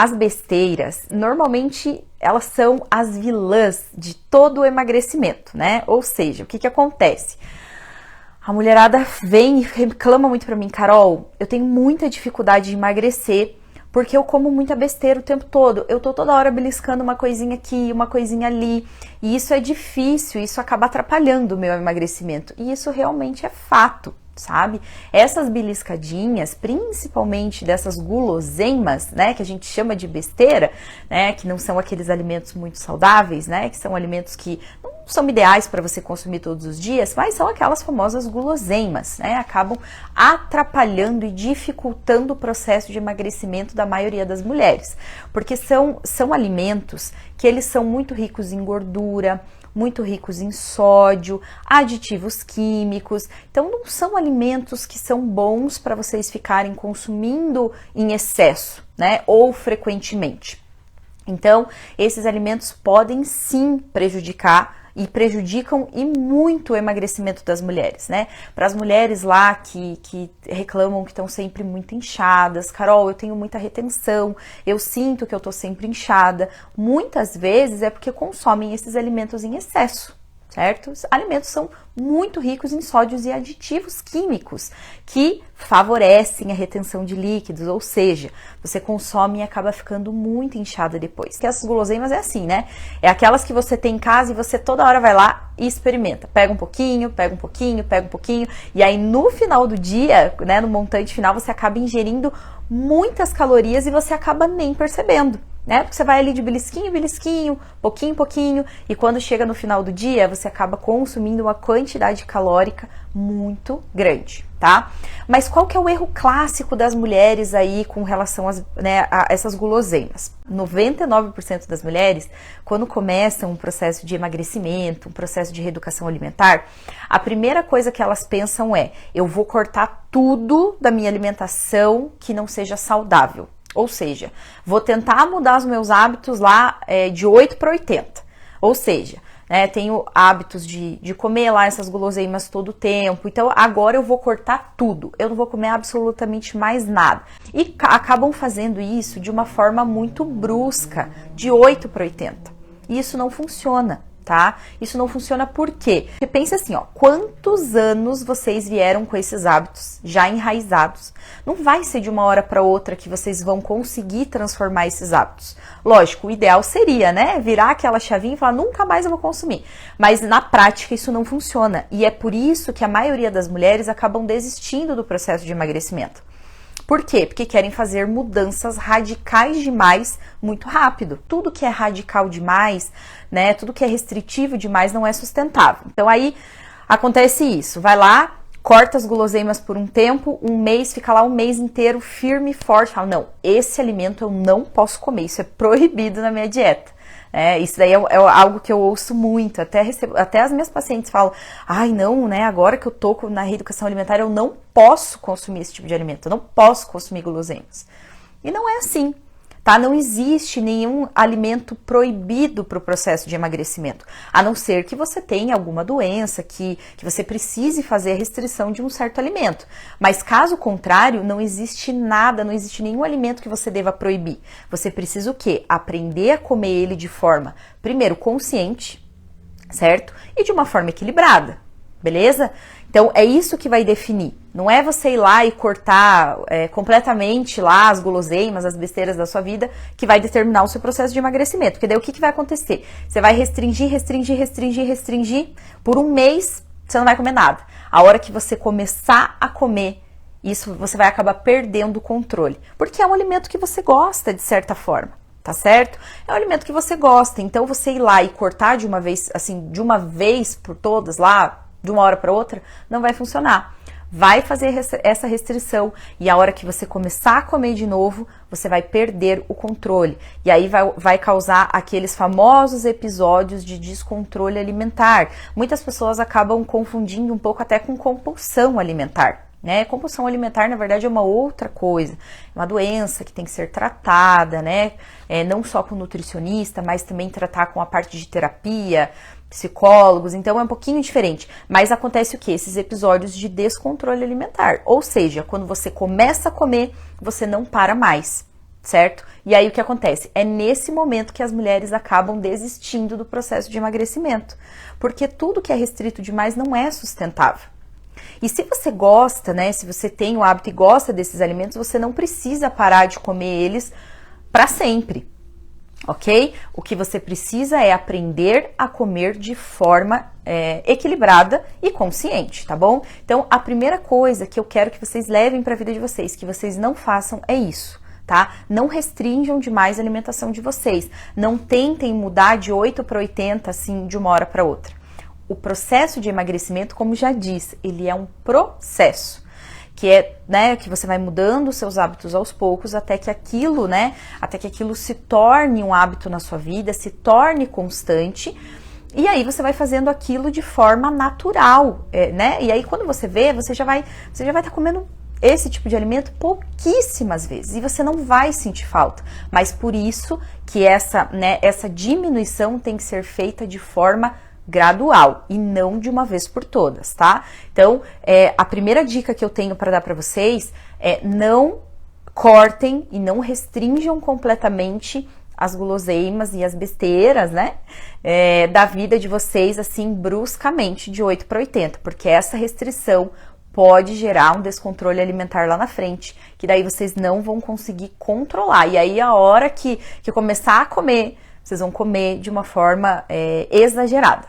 as besteiras, normalmente elas são as vilãs de todo o emagrecimento, né? Ou seja, o que acontece? A mulherada vem e reclama muito pra mim, Carol, eu tenho muita dificuldade de emagrecer porque eu como muita besteira o tempo todo. Eu tô toda hora beliscando uma coisinha aqui, uma coisinha ali, e isso é difícil, isso acaba atrapalhando o meu emagrecimento. E isso realmente é fato, sabe? Essas beliscadinhas, principalmente dessas guloseimas, né, que a gente chama de besteira, né, que não são aqueles alimentos muito saudáveis, né, que são alimentos que não são ideais para você consumir todos os dias, mas são aquelas famosas guloseimas, né, acabam atrapalhando e dificultando o processo de emagrecimento da maioria das mulheres, porque são alimentos que eles são muito ricos em gordura, muito ricos em sódio, aditivos químicos. Então não são alimentos que são bons para vocês ficarem consumindo em excesso, né, ou frequentemente. Então, esses alimentos podem sim prejudicar e prejudicam e muito o emagrecimento das mulheres, né? Para as mulheres lá que reclamam que estão sempre muito inchadas, Carol, eu tenho muita retenção, eu sinto que eu tô sempre inchada, muitas vezes é porque consomem esses alimentos em excesso, certo? Os alimentos são muito ricos em sódios e aditivos químicos que favorecem a retenção de líquidos, ou seja, você consome e acaba ficando muito inchada depois. Que essas guloseimas é assim, né? É aquelas que você tem em casa e você toda hora vai lá e experimenta. Pega um pouquinho, pega um pouquinho, pega um pouquinho, e aí no final do dia, né, no montante final, você acaba ingerindo muitas calorias e você acaba nem percebendo, né? Porque você vai ali de belisquinho em belisquinho, pouquinho em pouquinho, e quando chega no final do dia, você acaba consumindo uma quantidade calórica muito grande, tá? Mas qual que é o erro clássico das mulheres aí com relação a essas guloseimas? 99% das mulheres, quando começam um processo de emagrecimento, um processo de reeducação alimentar, a primeira coisa que elas pensam é: eu vou cortar tudo da minha alimentação que não seja saudável. Ou seja, vou tentar mudar os meus hábitos lá de 8 para 80. Ou seja, né, tenho hábitos de comer lá essas guloseimas todo o tempo. Então agora eu vou cortar tudo. Eu não vou comer absolutamente mais nada. E acabam fazendo isso de uma forma muito brusca, de 8 para 80. E isso não funciona, tá? Isso não funciona por quê? Porque pensa assim, ó, quantos anos vocês vieram com esses hábitos já enraizados? Não vai ser de uma hora para outra que vocês vão conseguir transformar esses hábitos. Lógico, o ideal seria, né, virar aquela chavinha e falar, nunca mais eu vou consumir. Mas na prática isso não funciona. E é por isso que a maioria das mulheres acabam desistindo do processo de emagrecimento. Por quê? Porque querem fazer mudanças radicais demais muito rápido. Tudo que é radical demais, né, tudo que é restritivo demais não é sustentável. Então aí acontece isso, vai lá, corta as guloseimas por um tempo, um mês, fica lá um mês inteiro firme e forte, fala, não, esse alimento eu não posso comer, isso é proibido na minha dieta. Isso daí é algo que eu ouço muito, até as minhas pacientes falam, ai não, né, agora que eu tô na reeducação alimentar eu não posso consumir esse tipo de alimento, eu não posso consumir guloseimas. E não é assim, tá? Não existe nenhum alimento proibido para o processo de emagrecimento, a não ser que você tenha alguma doença, que você precise fazer a restrição de um certo alimento. Mas caso contrário, não existe nada, não existe nenhum alimento que você deva proibir. Você precisa o quê? Aprender a comer ele de forma, primeiro, consciente, certo? E de uma forma equilibrada, beleza? Então, é isso que vai definir. Não é você ir lá e cortar completamente lá as guloseimas, as besteiras da sua vida, que vai determinar o seu processo de emagrecimento. Porque daí o que vai acontecer? Você vai restringir, por um mês você não vai comer nada. A hora que você começar a comer, isso você vai acabar perdendo o controle. Porque é um alimento que você gosta, de certa forma. Tá certo? É um alimento que você gosta. Então, você ir lá e cortar de uma vez, assim, de uma vez por todas lá, de uma hora para outra, não vai funcionar. Vai fazer essa restrição e a hora que você começar a comer de novo, você vai perder o controle. E aí vai causar aqueles famosos episódios de descontrole alimentar. Muitas pessoas acabam confundindo um pouco até com compulsão alimentar. Né? Compulsão alimentar, na verdade, é uma outra coisa, é uma doença que tem que ser tratada, né? Não só com nutricionista, mas também tratar com a parte de terapia, psicólogos, então é um pouquinho diferente. Mas acontece o quê? Esses episódios de descontrole alimentar, ou seja, quando você começa a comer, você não para mais. certo? E aí o que acontece? É nesse momento que as mulheres acabam desistindo do processo de emagrecimento, porque tudo que é restrito demais não é sustentável. E se você gosta, né, se você tem o hábito e gosta desses alimentos, você não precisa parar de comer eles para sempre, ok? O que você precisa é aprender a comer de forma equilibrada e consciente, tá bom? Então, a primeira coisa que eu quero que vocês levem para a vida de vocês, que vocês não façam, é isso. Tá? Não restringam demais a alimentação de vocês. Não tentem mudar de 8 para 80 assim de uma hora para outra. O processo de emagrecimento, como já disse, ele é um processo que é, né, que você vai mudando os seus hábitos aos poucos até que aquilo, né, até que aquilo se torne um hábito na sua vida, se torne constante. E aí você vai fazendo aquilo de forma natural, né? E aí quando você vê, você já vai estar comendo esse tipo de alimento pouquíssimas vezes e você não vai sentir falta. Mas por isso que essa diminuição tem que ser feita de forma gradual e não de uma vez por todas, tá? Então, a primeira dica que eu tenho para dar para vocês é não cortem e não restringam completamente as guloseimas e as besteiras, né, da vida de vocês, assim, bruscamente, de 8 para 80, porque essa restrição pode gerar um descontrole alimentar lá na frente, que daí vocês não vão conseguir controlar. E aí, a hora que começar a comer, vocês vão comer de uma forma exagerada.